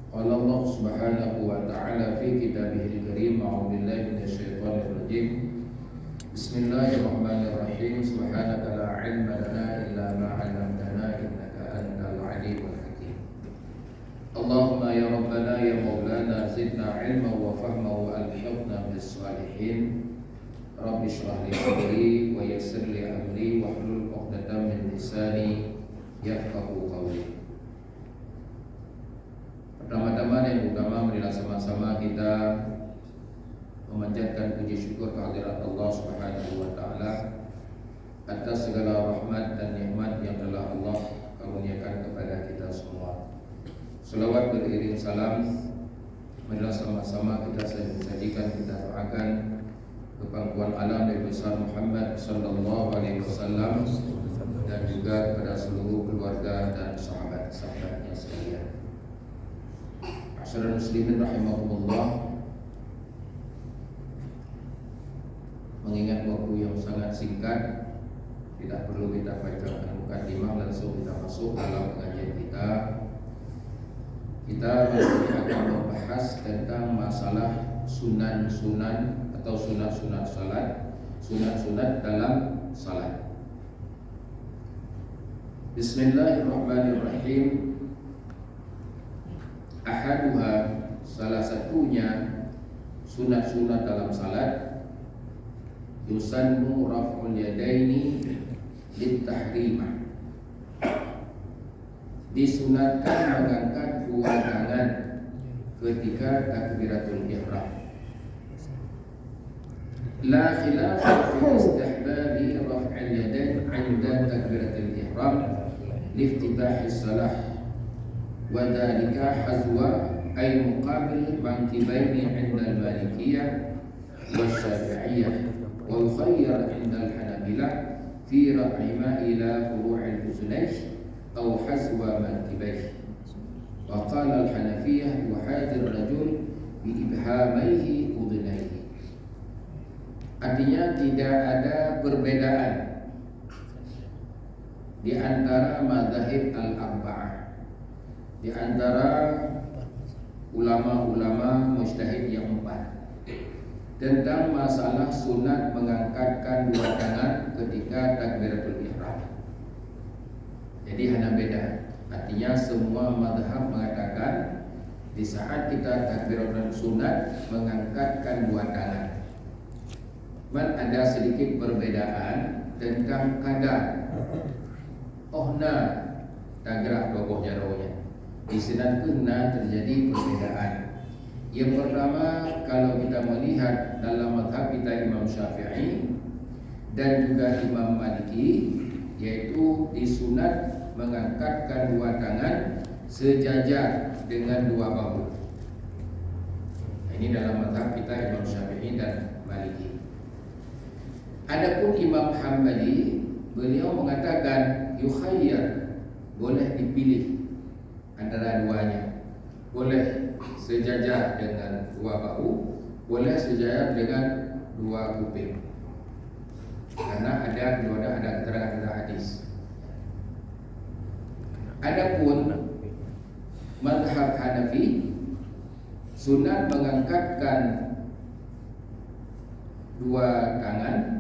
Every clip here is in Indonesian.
Qala Allah subhanahu wa ta'ala fi kitabihil karim. A'udzu billahi minasyaitonir rajim. Bismillahirrahmanirrahim. Subhanaka la ilma lana illa ma 'allamtana innaka antal alimul hakim. Allahumma ya rabbana ya maulana zidna ilman wa fahman wa alhiqna bis salihin. Rabbi shrah li sadri wa yassir li amri wahlul 'uqdatam min lisani yafqahu qawli. Pertama-tama yang utama marilah sama-sama kita memanjatkan puji syukur kehadirat Allah Subhanahu wa taala atas segala rahmat dan nikmat yang telah Allah karuniakan kepada kita semua. Selawat beriring salam marilah sama-sama kita sajikan, kita doakan kepangkuan alam Nabi besar Muhammad sallallahu alaihi wasallam dan juga kepada seluruh keluarga dan sahabat-sahabatnya sekalian. Saudara muslimin rahimahumullah, mengingat waktu yang sangat singkat, tidak perlu kita bacakan mukadimah, langsung kita masuk dalam pengajian kita. Kita masih akan membahas tentang masalah sunan-sunan atau sunat-sunat salat, sunat-sunat dalam salat. Bismillahirrahmanirrahim. Ahaduha, salah satunya sunat-sunat dalam salat, yusannu raf'ul yadaini littahrimah, disunatkan mengangkat dua tangan ketika takbiratul ihram. La khilafa fi istihbabi raf'il yadain 'inda takbiratul ihram liftitahis salah wa dzalika hazwa ay muqabil mankibaini 'inda al-malikiyah wasyafi'iyah wa yukhayyar 'inda al-hanabilah fi raf'ihima ila furu'il uzunayn aw hazwa mankibayhi. Wa qala al-hanafiyah yuhadir rajul bi ibhamayhi udunayhi. Artinya tidak ada perbedaan di antara mazhab al-arba'ah, di antara ulama-ulama mujtahid yang empat tentang masalah sunat mengangkatkan dua tangan ketika takbiratul ihram. Jadi hanya beda. Artinya semua mazhab mengatakan di saat kita takbiratul sunat mengangkatkan dua tangan. Ada sedikit perbedaan tentang kadar. Ohna tagrah dogoh jaronya. Di sana kena terjadi perbedaan. Yang pertama, kalau kita melihat dalam mazhab kita Imam Syafi'i dan juga Imam Maliki, yaitu disunat mengangkatkan dua tangan sejajar dengan dua bahu. Ini dalam mazhab kita Imam Syafi'i dan Maliki. Adapun Imam Hambali, beliau mengatakan yukhayyar, boleh dipilih antara duanya. Boleh sejajar dengan dua bahu, boleh sejajar dengan dua kuping. Karena ada keterangan dalam hadis. Adapun mazhab Hanafi, sunat mengangkatkan dua tangan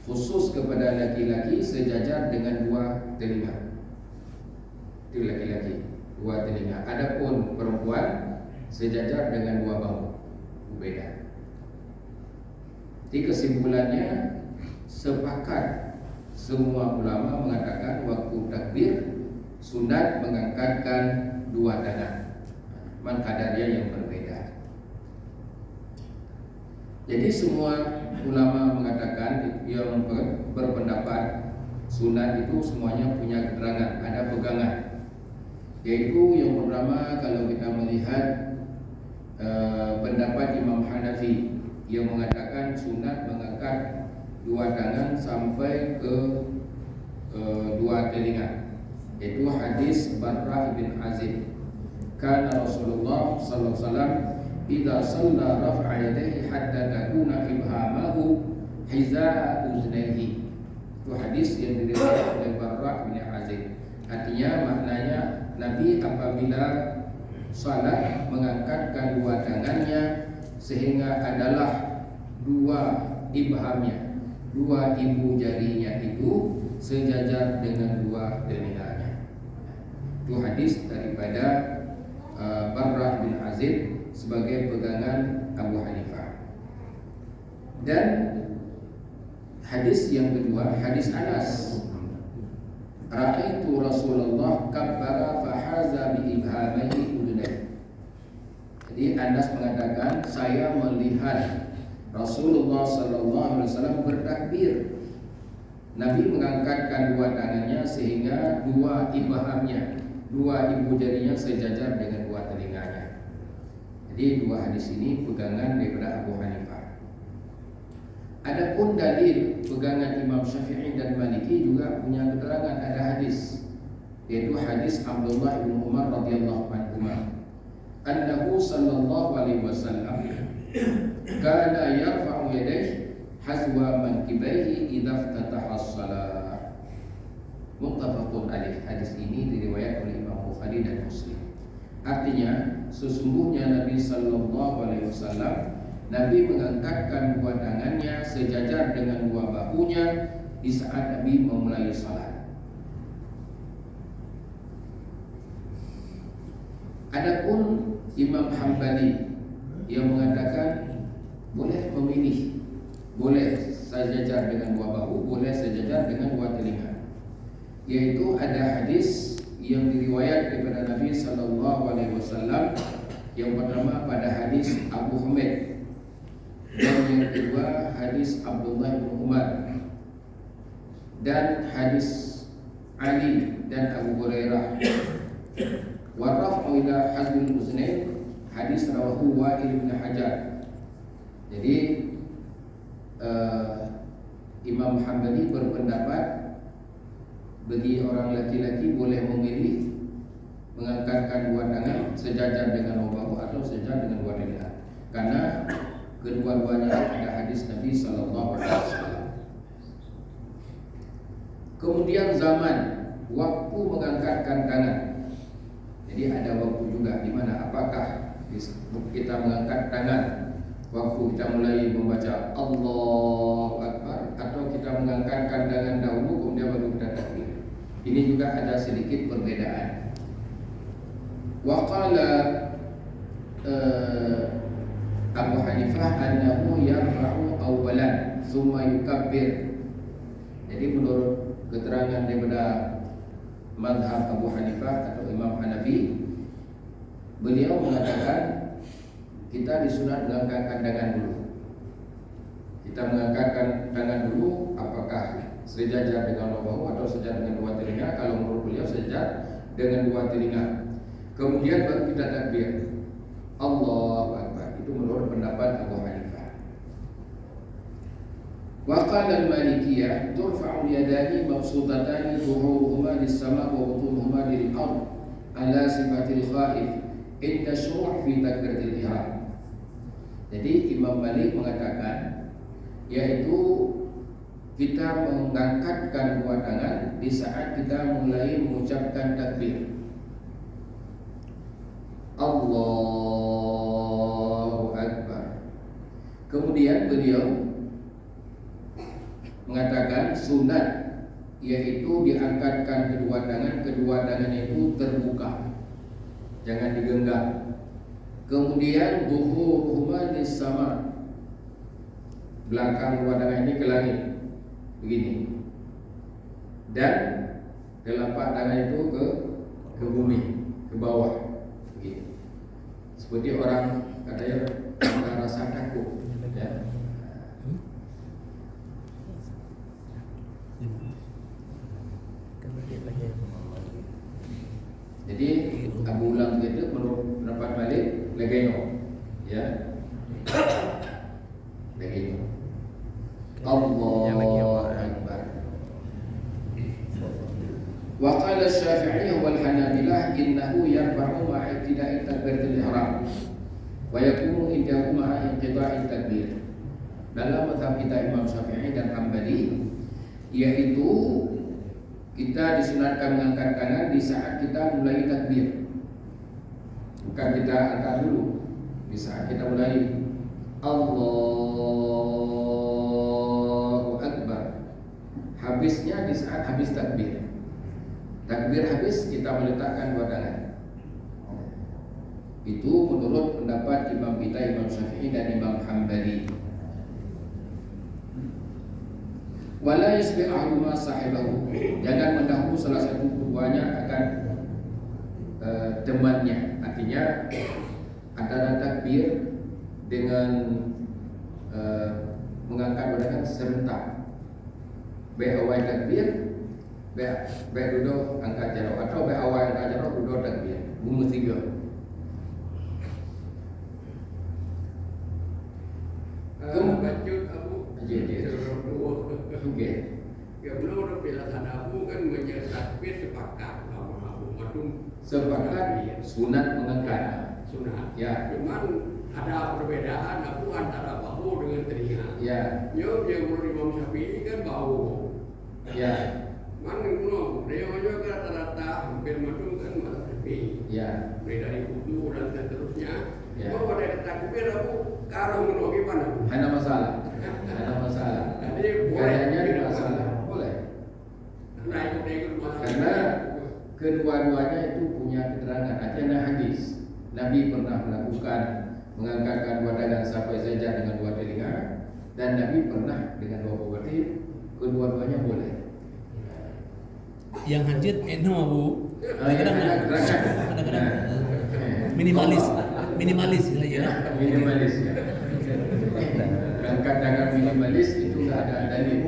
khusus kepada laki-laki sejajar dengan dua telinga. Itu laki-laki, dua telinga. Adapun perempuan sejajar dengan dua bahu. Beda. Di kesimpulannya, sepakat semua ulama mengatakan waktu takbir sunat mengangkatkan dua tangan. Man kadarnya yang berbeda. Jadi semua ulama mengatakan yang berpendapat sunat itu semuanya punya keterangan, ada pegangan. Yaitu yang pertama, kalau kita melihat pendapat Imam Hanafi yang mengatakan sunat mengangkat dua tangan sampai ke dua telinga, yaitu hadis Barrah bin Azib. Kana Rasulullah sallallahu alaihi wasallam idza shalla raf'a yadayhi hatta takuna ibhamahu hiza'a uznayhi. Itu hadis yang diriwayatkan oleh Barrah bin Azib. Artinya maknanya Nabi apabila salat mengangkat kedua tangannya sehingga adalah dua ibhamnya, dua ibu jarinya itu sejajar dengan dua telinganya. Itu hadis daripada Barrah bin Azib sebagai pegangan Abu Hanifah. Dan hadis yang kedua, hadis Anas, ra'aitu Rasulullah kabbara fahaza bi ibhamaihi udunai. Jadi Anas mengatakan, saya melihat Rasulullah sallallahu alaihi wasallam bertakbir. Nabi mengangkatkan dua tangannya sehingga dua ibhamnya, dua ibu jarinya sejajar dengan dua telinganya. Jadi dua hadis ini pegangan daripada Abu Hanifah. Adapun dalil pegangan Imam Syafi'i dan Maliki juga punya keterangan, ada hadis, yaitu hadis Abdullah bin Umar radhiyallahu anhu, annahu sallallahu alaihi wasallam kana yarfa'u yadayhi hazwa mankibaihi idza iftataha as-salah. Muttafaqun alaih. Hadis ini diriwayatkan oleh Imam Bukhari dan Muslim. Artinya sesungguhnya Nabi sallallahu alaihi wasallam, Nabi mengangkatkan dua tangannya sejajar dengan dua bahunya di saat Nabi memulai salat. Adapun Imam Hambali yang mengatakan boleh memilih, boleh sejajar dengan dua bahu, boleh sejajar dengan dua telinga. Yaitu ada hadis yang diriwayat daripada Nabi sallallahu alaihi wasallam. Yang pertama pada hadis Abu Humaid, dan yang kedua hadis Abdullah bin Umar, dan hadis Ali dan Abu Hurairah. Wa raf'u ila hazbil uznain, hadis rawahu Wa'il bin Hajar. Jadi Imam Hambali berpendapat bagi orang laki-laki boleh memilih mengangkatkan dua tangan sejajar dengan bahu atau sejajar dengan dua telinga, karena kedua-duanya ada hadis Nabi sallallahu alaihi wasallam. Kemudian zaman waktu mengangkatkan tangan. Jadi ada waktu juga di mana apakah kita mengangkat tangan waktu kita mulai membaca Allahu Akbar, atau kita mengangkatkan tangan dahulu kemudian baru kita takbir. Ini juga ada sedikit perbedaan. Wa qala Abu Hanifah annahu yarfa'u awwalan thumma yukabbir. Jadi menurut keterangan daripada mazhab Abu Hanifah atau Imam Hanafi, beliau mengatakan kita disunat mengangkatkan tangan dulu. Kita mengangkatkan tangan dulu, apakah sejajar dengan bahu atau sejajar dengan dua telinga? Kalau menurut beliau sejajar dengan dua telinga. Kemudian baru kita takbir Allahu Akbar. Itu menurut pendapat Abu Hanifah. Wa qala al-Malikiyah turfa'u yadani mabsutatani zuhuruhuma lis-sama' wa butunuhuma lil-ard ala sifatil khaif inda syuru' fi takbiratil ihram. Jadi Imam Malik mengatakan, yaitu kita mengangkatkan dua tangan di saat kita mulai mengucapkan takbir Allahu Akbar. Kemudian beliau mengatakan sunat, yaitu diangkatkan kedua tangan itu terbuka, jangan digenggam. Kemudian zuhuruhuma lis-sama', belakang dua tangan ini ke langit begini, dan telapak tangan itu ke bumi, ke bawah begini. Seperti orang katanya rasa takut, ya. Jadi Abu Ulam itu menurut pendapat Malik legeno, ya, legeno. Allahu Akbar. Wa qala Asy-Syafi'i wal Hanabilah innahu yarfa'u ma'a ibtida'i takbiratul ihram wa yakunu indahu ma'a inqita'i takbir. Dalam mazhab kita Imam Syafi'i dan Hambali, yaitu kita disunatkan mengangkat tangan di saat kita mulai takbir. Bukan kita angkat dulu. Di saat kita mulai Allahu Akbar, habisnya di saat habis takbir. Takbir habis kita meletakkan dua tangan. Itu menurut pendapat imam kita, Imam Syafi'i dan Imam Hambali. Wala yasbi' ahaduhuma sahibahu, jangan mendahului salah satu keduanya akan temannya. Artinya antara takbir dengan mengangkat badan serentak. Baik awal takbir, baik duduk angkat jarak, atau baik awal angkat jarak duduk takbir. Bunyi tiga. Lanjut Abu. Okey. Ya menurut penjelasan Abu kan takbir sepakat sama Abu Madum. Sepakat sunat mengangkat. Sunat. Ya. Cuman ada perbedaan Abu antara bahu dengan telinga. Ya. Yo yang menurut Imam Syafi'i kan bahu. Ya. Mana menurut dia juga kan rata-rata hampir Madum kan mazhab Syafi'i. Ya. Mulai dari wudu dan seterusnya. Ya. Bahwa dari takbir Abu kalau menurut gimana? Hanya masalah. Hanya masalah. Jadi Kayaknya boleh. masalah. Boleh. Nah ikut masalah. Karena kedua-duanya itu punya keterangan. Artinya hadis. Nabi pernah melakukan mengangkatkan dua tangan sampai saja dengan dua telinga, dan Nabi pernah dengan dua berarti kedua-duanya boleh. Yang hajat Abu. Kadang-kadang minimalis lah ya. Minimalis ya. Angkat tangan minimalis itu nggak ada dalil.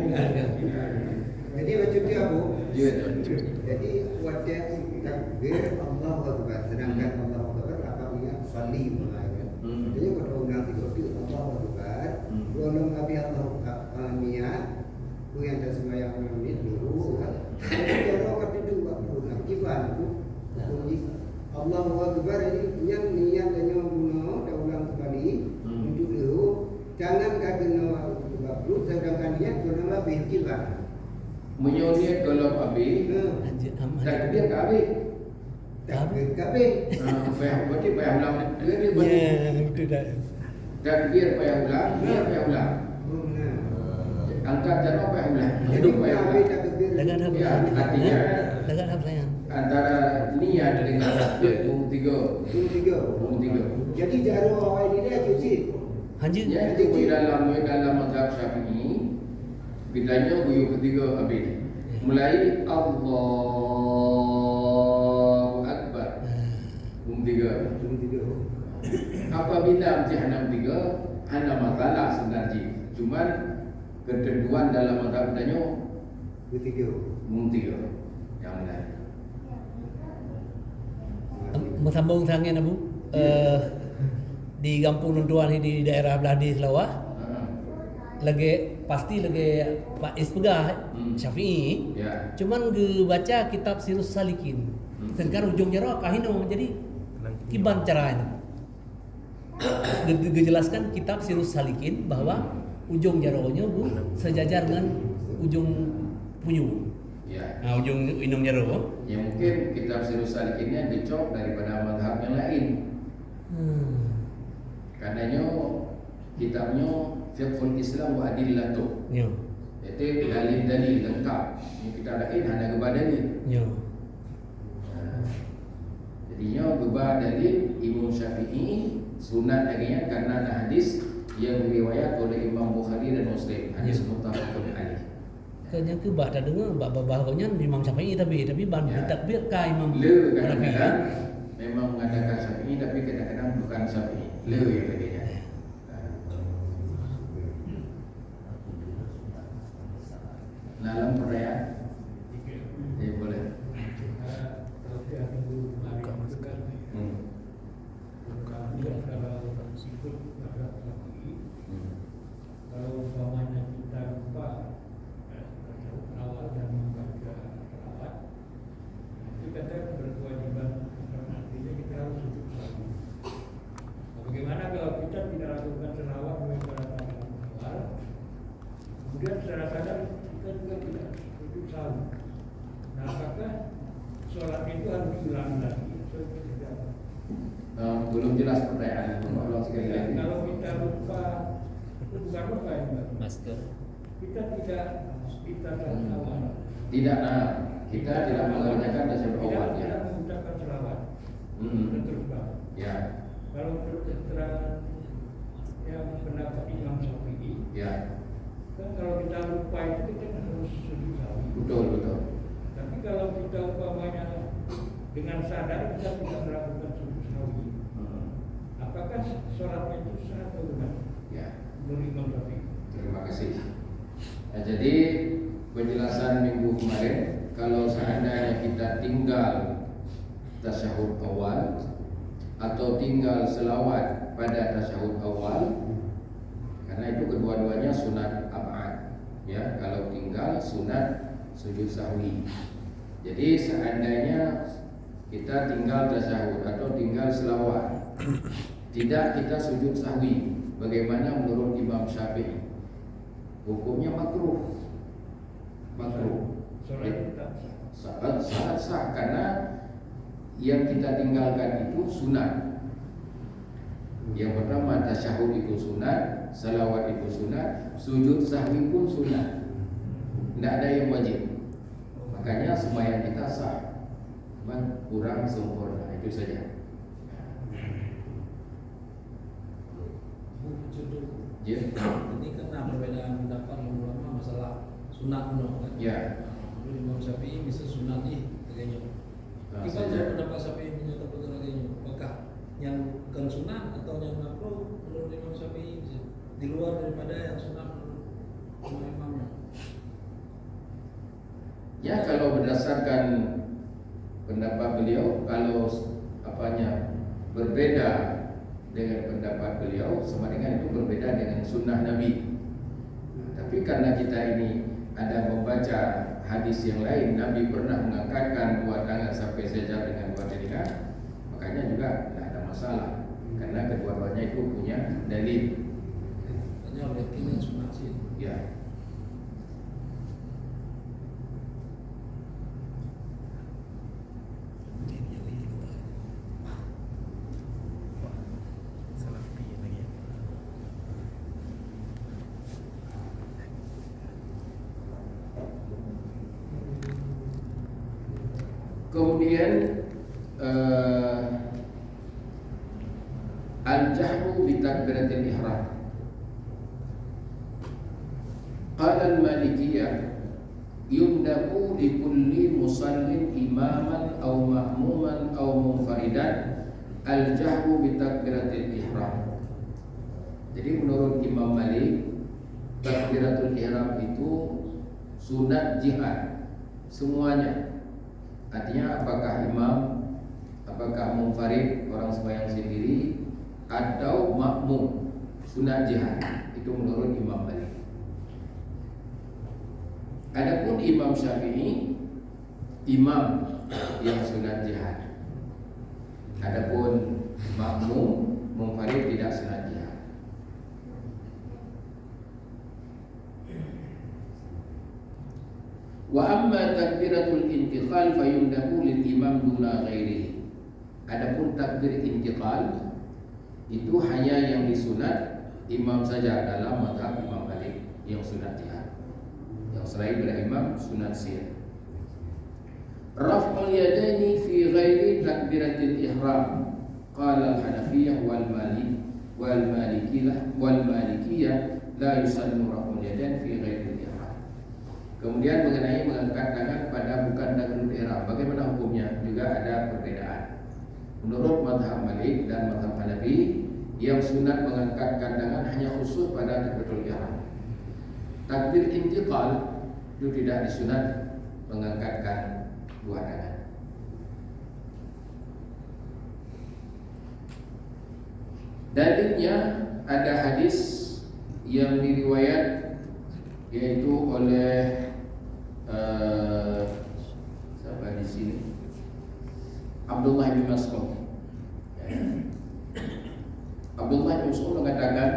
Jadi macam tu Abu. Ya. Jadi waktu takbir Allahu Akbar, sedangkan Allahu Akbar apabila salli mengajar. Jadi pada undang itu Allahu Akbar, belum Nabi Allahu Akbar tu yang tersembahyang menit dulu kan. Jadi orang kata dua ulang kiban tu. Allahu Akbar ini yang niat dan yang guna dah ulang kembali untuk dulu. Jangan kena sebab sedangkan niat guna lebih kiban. Menyulit dalam habis takbir ke habis. Takbir kabeh. Berarti payah ulang. Dia Betul dah. takbir payah ulang, dia payah ulang. Angkat jarak payah ulang. Jadi payah kabeh ulang. takbir. Dengan apa? Ya, artinya Dengan apa sayang? antara niat dengan takbir tiga. Tiga. Jadi jarak awal ini dia cuci. Hajat. Ya, itu dalam mazhab Syafi'i bilanya buyuk ketiga habis. Mulai Allahu Akbar. Tiga. Apabila hanya tiga, hanya masalah sebenarnya. Cuman ketentuan dalam mazhab bilanya Tiga. tiga. Yang lain. Sambung sangat Abu. Di kampung Nuntuan di daerah belah di Selawah. Pasti Pak Ispegah Syafi'i. Ya. Cuman ge baca kitab Sirus Salikin. Sedangkan ujung jaro kahino jadi kiban caranya. Ge jelaskan kitab Sirus Salikin bahwa ujung jaronya Bu sejajar dengan ujung punyu. Ya. Nah, ujung inung jaro. Ya mungkin kitab Sirus Salikinnya dicop daripada mazhab yang lain. Karenanya kitabnya Fiqhul Islam wa Adillatuh. Yo. Itu dalil-dalil lengkap. Ini kita lain hanya gebah dalil. Yo. Jadinya gebah dalil Imam Syafi'i sunat laginya karena ada hadis yang diriwayat oleh Imam Bukhari dan Muslim. Hadis muttafaqun alaih. Kayaknya ke bak dah dengar bak bahawanya Imam Syafi'i tapi ban Ya. takbir ka Imam Le Hanafi. kadang-kadang memang mengatakan Syafi'i tapi kadang-kadang bukan Syafi'i. Le yang laginya. Dalam perayaan boleh. Kalau umpamanya kita lupa awal dan membaca selawat, itu kata berkewajiban, artinya kita harus hidup selalu. Bagaimana kalau kita tidak lakukan selawat membaca awal, kemudian secara sadar kita juga tidak hidup selalu. Nah, apakah sholat itu harus diulangi lagi? Belum jelas pertanyaan. Ulang sekali lagi. Kalau kita lupa, bukan lupa ya, Pak. Masker. Kita kan awal. Tidak, kita tidak mengerjakan tasyahud awal ya. Tidak mengucapkan selawat. Hmm. Terus Pak. Ya, Kalau menurut keterangan yang pendapat Imam Syafi'i, ya, kan kalau kita lupa itu kita harus sujud sahwi. betul. Tapi kalau kita umpamanya dengan sadar kita tidak melakukan sujud sahwi, apakah sholatnya itu sah atau bukan? Ya. Menurut Imam Syafi'i. Terima kasih. Nah, jadi penjelasan minggu kemarin, kalau seandainya kita tinggal tasyahud awal atau tinggal selawat pada tasyahud awal, karena itu kedua-duanya sunat ab'ad, ya. Kalau tinggal sunat sujud sahwi. Jadi seandainya kita tinggal tasyahud atau tinggal selawat, tidak kita sujud sahwi, bagaimana menurut Imam Syafi'i? Hukumnya makruh. Sholat kita sah. Sangat sah karena yang kita tinggalkan itu sunat. Yang pertama tasyahud itu sunat, salawat itu sunat, sujud sahwi pun sunat. Tidak ada yang wajib. Makanya sembahyang kita sah, cuma kurang sempurna, itu saja. Ya. Ini karena perbedaan pendapat ulama masalah sunat kuno kan. Ya. Menurut Imam Syafi'i bisa sunat nih kayaknya. Tapi kalau pendapat Syafi'i menyatakan kayaknya, apakah yang bukan sunat atau yang makruh menurut Imam Syafi'i bisa di luar daripada yang sunat menurut imamnya? Ya, kalau berdasarkan pendapat beliau, kalau berbeda dengan pendapat beliau, sama dengan itu berbeda dengan sunnah Nabi. Tapi karena kita ini ada membaca hadis yang lain, Nabi pernah mengangkatkan dua tangan sampai sejajar dengan dua telinga, makanya juga tidak ada masalah, karena kedua-duanya itu punya dalil. Hanya yakin yang sunat sih. Ya. Kemudian al-jahru bi takbiratil ihram. Qala al-Malikiyah yundabu li kulli musallin imaman aw ma'muman aw munfaridan al-jahru bi takbiratil ihram. Jadi menurut Imam Malik, takbiratul ihram itu sunat jihad semuanya. Artinya apakah imam, apakah munfarid, orang sembahyang sendiri, atau makmum, sunat jihad. Itu menurut Imam Malik. Adapun Imam Syafi'i, imam yang sunat jihad. Adapun makmum, munfarid tidak sunat jihad. Wa amma takbiratul intiqal fayundahu lil imam duna ghairihi. Adapun takbir intiqal itu hanya yang disunat imam saja dalam mazhab Imam Malik yang sunat jihad. Yang selain dari imam sunat sir. Raf'ul yadaini fi ghairi takbiratil ihram. Qala al-Hanafiyyah wal Malikiyah la yusannu raf'ul yadain fi ghairi. Kemudian mengenai mengangkat tangan pada bukan takbiratul ihram, bagaimana hukumnya? Juga ada perbedaan. Menurut mazhab Malik dan mazhab Hanafi, yang sunat mengangkatkan tangan hanya khusus pada takbiratul ihram. Takbir intiqal itu tidak disunat mengangkatkan dua tangan. Dalilnya ada hadis yang diriwayat yaitu oleh siapa di sini? Abdullah bin Mas'ud. Abdullah bin Mas'ud mengatakan,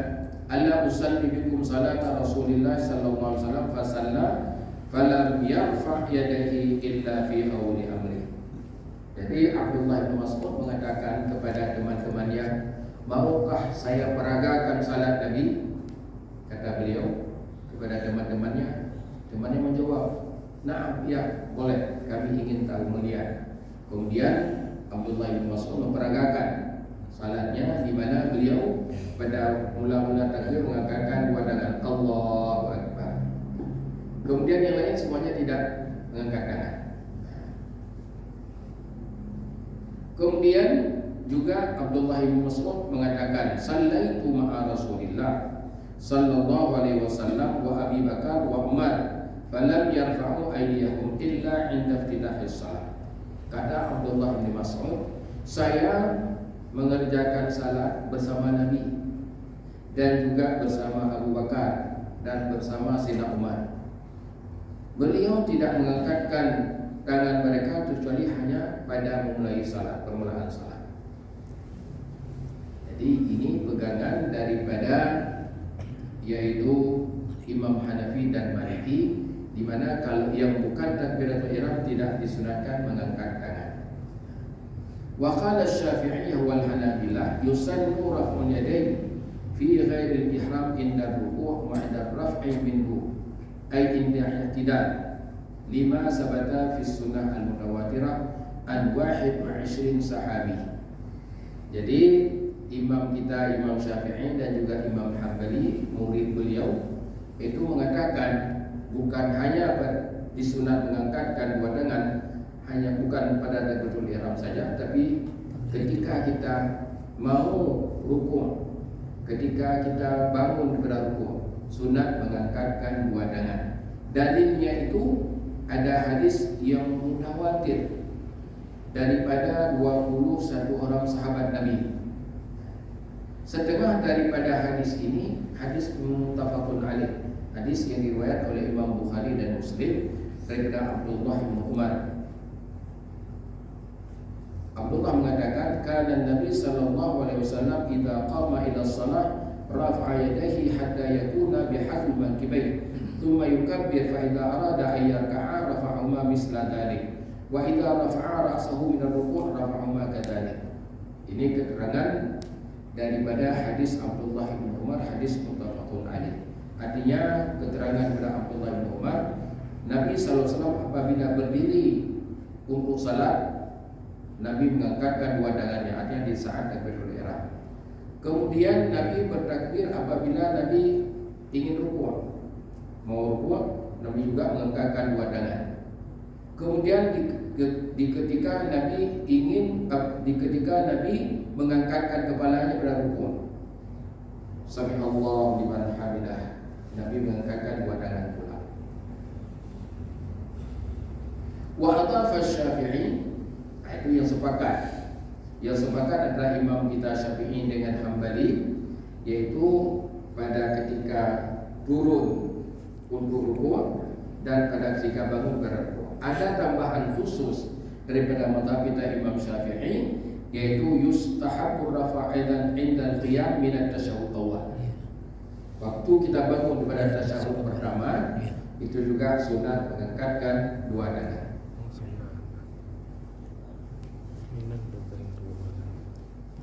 "Alla usalli bikum salata Rasulillah sallallahu alaihi wasallam fa salla falam yarfa' yadayhi illa fi awli amri." Jadi Abdullah bin Mas'ud mengatakan kepada teman-temannya, maukah saya peragakan salat Nabi? Kata beliau kepada teman-temannya. Temannya menjawab, "Na'am, ya, boleh. Kami ingin tahu melihat." Kemudian Abdullah bin Mas'ud memperagakan salatnya, di mana beliau pada mula-mula takbir mengangkatkan dua tangan, Allahu Akbar. Kemudian yang lain semuanya tidak mengangkat tangan. Kemudian juga Abdullah bin Mas'ud mengatakan, "Sallaitu ma'a Rasulillah sallallahu alaihi wasallam wa Abi Bakar wa Umar, falam yarfa'u aydiyahum illa 'inda iftitahis shalah." Kata Abdullah bin Mas'ud, saya mengerjakan salat bersama Nabi dan juga bersama Abu Bakar dan bersama Sayyidina Umar. Beliau tidak mengangkatkan tangan mereka kecuali hanya pada memulai salat, permulaan salat. Jadi ini pegangan daripada yaitu Imam Hanafi dan Maliki, di mana kalau yang bukan takbiratul ihram tidak disunatkan mengangkat tangan. Wa qala Asy-Syafi'i wal Hanabilah yusannu raf'ul yadayn fi ghairi al-ihram inda ruku' wa 'inda raf'i minhu ay inda i'tidal lima sabata fi sunnah al-mutawatirah an 21 sahabi. Jadi imam kita, Imam Syafi'i dan juga Imam Hambali, murid beliau, itu mengatakan bukan hanya disunat mengangkatkan dua tangan, hanya bukan pada takbiratul ihram saja, tapi ketika kita mau rukuk, ketika kita bangun daripada rukuk, sunat mengangkatkan dua tangan. Dalilnya itu ada hadis yang mutawatir daripada 21 orang sahabat Nabi. Setengah daripada hadis ini hadis muttafaqun alaih, hadis yang diriwayat oleh Imam Bukhari dan Muslim daripada Abdullah bin Umar. Abdullah mengatakan, "Kana Nabi sallallahu alaihi wasallam idza qama ila shalah rafa'a yadayhi hatta yakuna bihadhi mankibayhi, thumma yukabbir fa idza arada an yarka'a rafa'ahuma misla dhalik, wa idza rafa'a ra'sahu min ar-ruku' rafa'ahuma kadzalik." Ini keterangan daripada hadis Abdullah bin Umar, hadis muttafaqun alaih. Artinya keterangan daripada Abdullah bin Umar, Nabi SAW apabila berdiri untuk salat, Nabi mengangkatkan dua tangannya, artinya di saat takbiratul ihram. Kemudian Nabi bertakbir apabila Nabi ingin rukuk. Mau rukuk, Nabi juga mengangkatkan dua tangan. Kemudian ketika Nabi mengangkatkan kepalanya pada rukuk, Sami'allahu liman hamidah, Nabi mengangkatkan dua tangan pula. Wa adhafa Syafi'i, itu yang sepakat. Yang sepakat adalah imam kita Syafi'i dengan Hambali, yaitu pada ketika turun untuk rukuk dan pada ketika bangun berrukuk. Ada tambahan khusus daripada mazhab kita Imam Syafi'i, yaitu yustahabbu rafa'aidan 'inda al-qiyam min at-tasyahhud awal. Waktu kita bangun pada tasyahud pertama, itu juga sunat mengangkatkan dua tangan.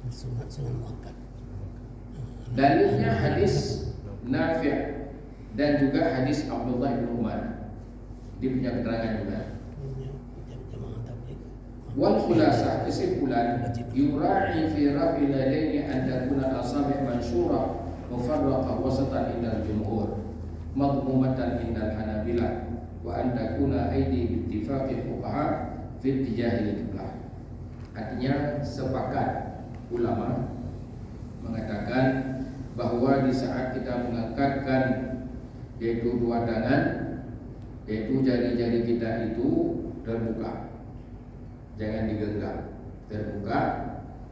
Sunat muakkad. Dalilnya hadis Nafi' dan juga hadis Abdullah bin Umar. Dia punya keterangan juga. Wal khulasah, kesimpulan, yura'i fi raf'il yadaini an takuna asabi' mansyura mufarraqah wasatan indal jumhur, madmumatan indal hanabilah, wa an takuna aidi bittifaqi fuqaha fi tijahil qiblah. Artinya sepakat ulama mengatakan bahwa di saat kita mengangkatkan yaitu dua tangan, yaitu jari-jari kita itu terbuka, jangan digenggam, terbuka,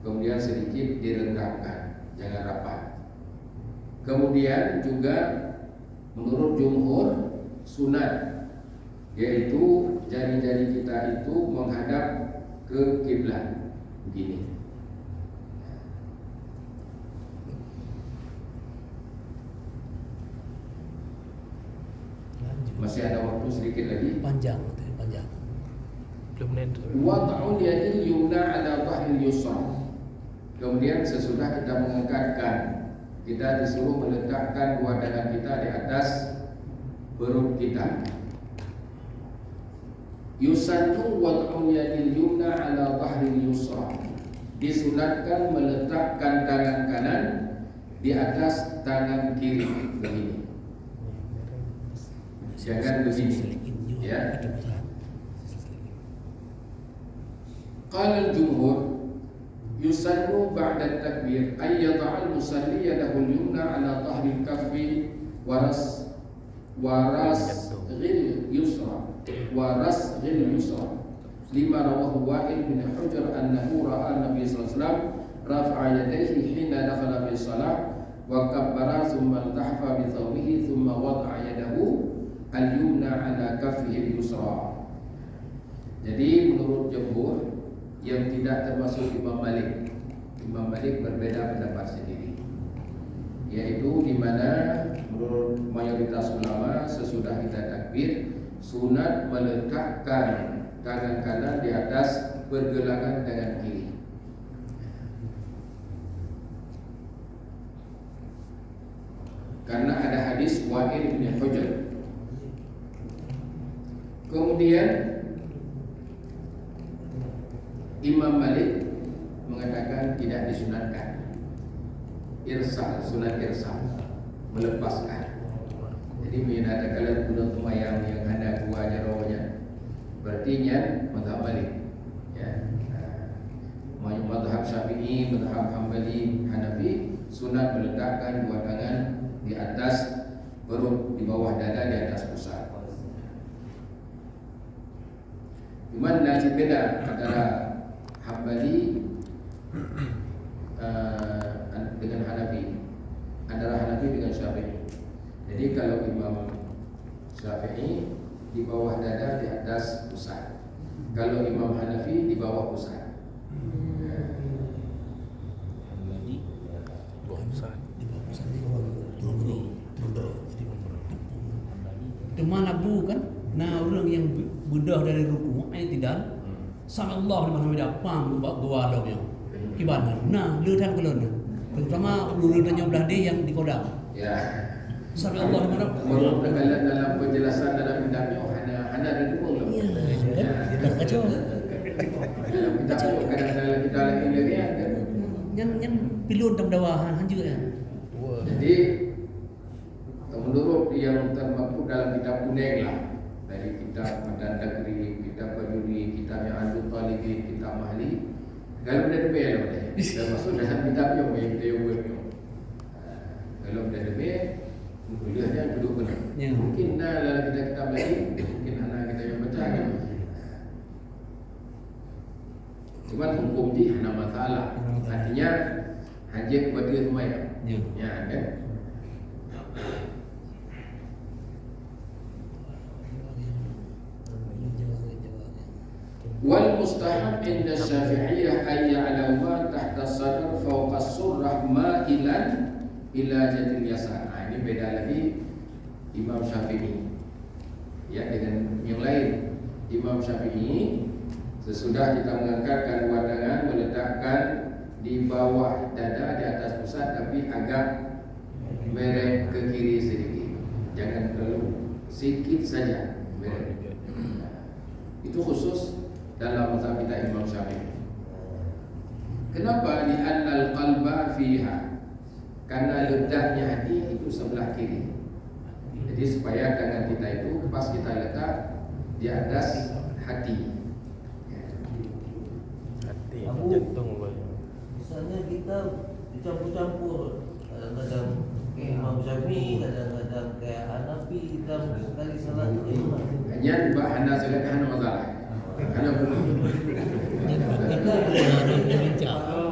kemudian sedikit direndahkan, jangan rapat. Kemudian juga menurut jumhur sunat, yaitu jari-jari kita itu menghadap ke kiblat begini. Masih ada waktu sedikit lagi. Panjang. Wad'ul yadil yumna ala dhahril yusra. Kemudian sesudah kita mengangkatkan, kita disuruh meletakkan dua tangan kita di atas perut kita. Yusannu wad'u yadil yumna ala dhahril yusra. Disunatkan meletakkan tangan kanan di atas tangan kiri begini. Jangan begini, ya. Qala al-jumhur yusannu ba'da takbir ay yad'a al-musalli yadahu al-yumna ala dhahri al-kaffi waras ghil yusra lima rawahu Wa'il bin Hujr annahu ra'a Nabi sallallahu alaihi wasallam rafa'a yadayhi hina dakhala fi shalah wa kabbara thumma iltahfa bi thawbihi thumma wada'a yadahu al-yumna ala kaffihi al-yusra. Jadi menurut jumhur yang tidak termasuk Imam Malik berbeda pendapat sendiri, yaitu di mana menurut mayoritas ulama sesudah kita takbir sunat meletakkan tangan kanan di atas pergelangan tangan kiri. Karena ada hadis Wa'il bin Hujr. Kemudian Imam Malik mengatakan tidak disunatkan. Irsal, sunat irsal, melepaskan. Jadi ada kalian guna tumayang yang ada dua jarawanya. Berarti nya mazhab Malik. Ya. Mazhab Syafi'i, mazhab Hambali, Hanafi sunat meletakkan dua tangan di atas perut, di bawah dada, di atas pusat. Cuman nasib beda antara Hambali dengan Hanafi, antara Hanafi dengan Syafi'i. Jadi kalau Imam Syafi'i di bawah dada, di atas pusat. Kalau Imam Hanafi di bawah pusat. Hambali bawah pusat, di bawah pusat, di bawah Teman Abu kan, nah orang yang bedah dari ruku, tidak. Sallallahu alaihi wasallam pam dua lobnya. Gimana? Nah, leutan kelona. Terutama leutannya belah dia yang di kodam. Ya. Sallallahu alaihi wasallam. Menurut dalam penjelasan dalam kitabnya Hana ada dua loh. Iya. Kacau. Dalam kitabnya kadang-kadang kita lagi lihat kan. Yang pilun tam dawahan juga ya. Jadi menurut yang termaktub dalam kitab kuning lah, dari kitab Madan Negeri, kitab Bajuri, kitab yang Andul Talibi, kitab Mahli, kalau ada debel lah pada. Termasuk dalam kitab yang kita buat ni. Kalau ada debel, kuliahnya duduk benar. Ya. Mungkin dalam kitab lagi, mungkin anak kita yang baca kan. Cuma hukum ni hanya masalah. Artinya hajat buat dia semuanya. Ya kan. Wal mustahab inda Syafi'iyah ay ya'lamu ma tahta sadr fawqa as-surrah ma'ilan ila jadil yasar. Ini beda lagi Imam Syafi'i. Ya, dengan yang lain. Imam Syafi'i sesudah kita mengangkatkan dua tangan, meletakkan di bawah dada, di atas pusat, tapi agak mereng ke kiri sedikit. Jangan terlalu, sedikit saja mereng. Itu khusus dalam mazhab kita Imam Syafi'i. Kenapa? Li'annal qalba fiha. Karena ledaknya hati itu sebelah kiri. Jadi supaya tangan kita itu pas kita letak di atas hati. Hati, jantung banyak. Misalnya kita dicampur-campur, kadang-kadang kayak Imam Syafi'i, kadang-kadang kayak Hanafi, kita sekali salah Hanya Mbak Hana salat Hana masalah. Hana pun.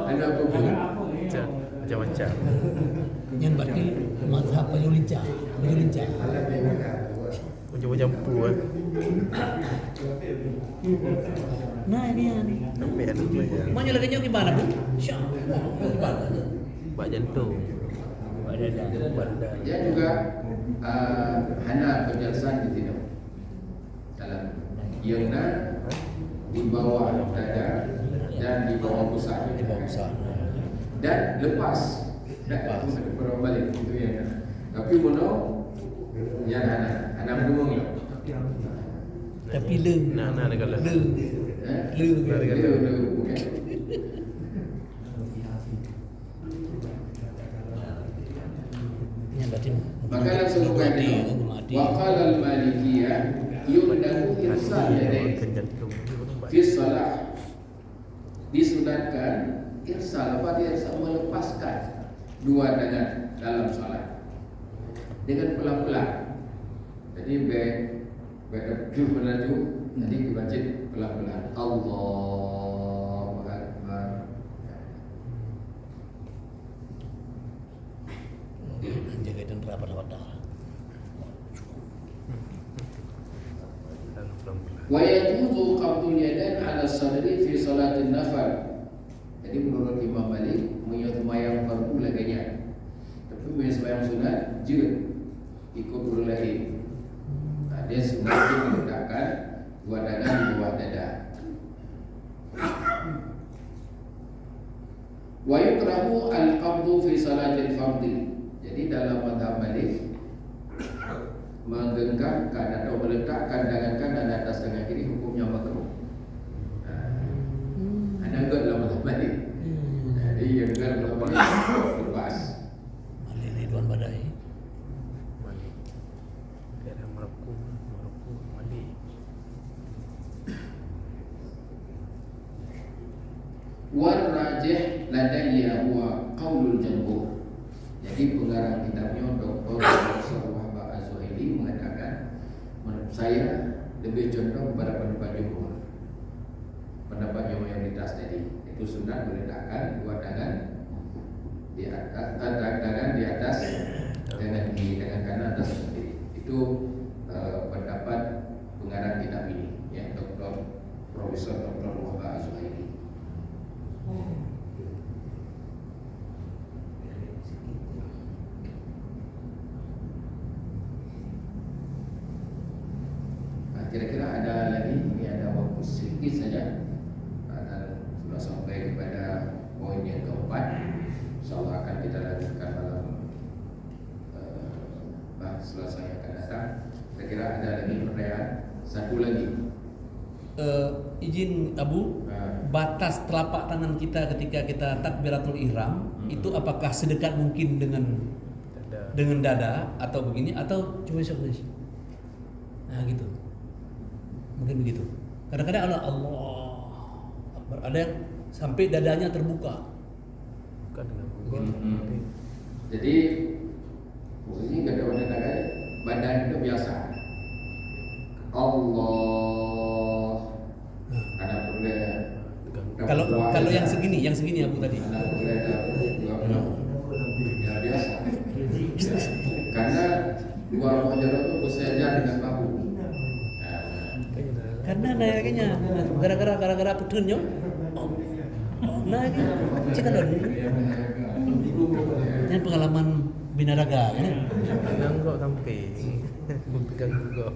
Hana pun. Macam-macam. Yang berarti mazhab penyulinca. Macam-macam pun. Nah ini ni. Sampai ada banyak. Mana lagi nyoki gimana bu? Syah. Gimana? Bak jantung. Bak dada. Dia juga Hana penjelasan di sini. Dalam yumna di bawah dada dan di bawah pusat. dan lepas. Berapa balik itu ya. Tapi mono yang anak berdua ni. Tapi le. Nah, dekat lah. Le. Le. Bukan. Yang berarti Maka langsung berkata, waqala al-malikiyah yundahu irsal yadayn fi salah. Disunatkan irsal, apa dia irsal, melepaskan dua tangan dalam salat dengan pelan-pelan. Jadi baik melaju, nanti dibaca pelan-pelan. Allahu Akbar. jaga dan rapat-rapat. Wa yajuzu qabdul yadan 'ala sadri fi salatin nafar. Jadi menurut Imam Malik, sembahyang fardu laganya. Tapi sembahyang sunat je ikut berlahi. Dia sengaja meletakkan dua tangan di bawah dada. Wa yukrahu al-qabdu fi salatil fardhi. Jadi dalam mazhab Malik menggenggamkan atau meletakkan tangan kanan atas tangan kiri hukumnya makruh. Ada enggak dalam mazhab Malik? Jadi yang dalam mazhab Malik lepas. Malik Ridwan Badai. Malik. Daerah Maroko, Malik. War rajih ladayya huwa qaulul jamhur. Jadi pengarang kitabnya Dr. Profesor Wahbah Az-Zuhaili mengatakan, menurut saya lebih condong kepada pendapat jumhur, pendapat yang mayoritas tadi. Itu sunat meletakkan dua tangan di atas, tangan di atas tangan kiri, tangan kanan atas tangan kiri. Itu pendapat pengarang kitab ini, ya, Dr. Profesor Dr. Wahbah Az-Zuhaili. Kira-kira ada lagi, ini ada waktu sedikit saja dan sudah sampai kepada poin yang keempat. InsyaAllah akan kita lanjutkan malam Selasa yang akan datang. Kira-kira ada lagi pertanyaan? Satu lagi. Izin Abu, batas telapak tangan kita ketika kita takbiratul ihram itu apakah sedekat mungkin dengan dada atau begini atau cuma seperti ini? Nah gitu. Mungkin begitu. Kadang-kadang Allah Akbar, ada yang sampai dadanya terbuka. Bukan dengan Jadi posisi enggak ada pada tangan, badan itu biasa. Allah. Ada boleh. Kalau yang segini Abu tadi. Ada boleh ya biasa. Karena dua mujaroh itu bersejar dengan bahu. Karena naiknya gara-gara putunnya. Naik cekal dulu. Yang pengalaman binaraga kan. Pegang kok camping. Pegang juga.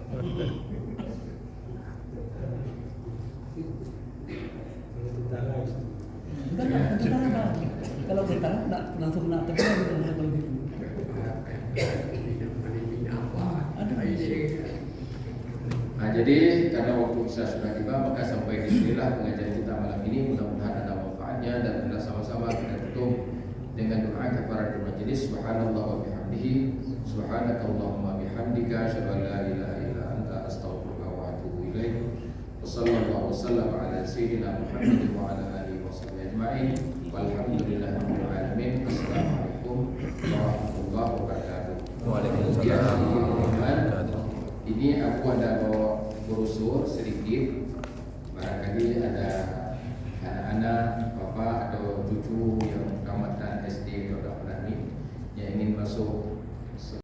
Kalau kita nak langsung nak terbang kalau gitu. Jadi karena waktu kita sudah tiba, maka sampai di sinilah pengajian kita malam ini. Mudah-mudahan ada manfaatnya dan kita sama-sama kita tutup dengan doa kafaratul majelis. Subhanallah wa bihamdihi, subhanakallahumma bihamdika, asyhadu an la ilaha illa anta, astaghfiruka wa atubu ilaik. Wassallallahu wasallam ala sayyidina Muhammadin wa ala alihi washabbihi ajma'in. Walhamdulillahirabbil alamin. Assalamualaikum warahmatullahi wabarakatuh. Waalaikumsalam. Ini aku ada bawa brosur sedikit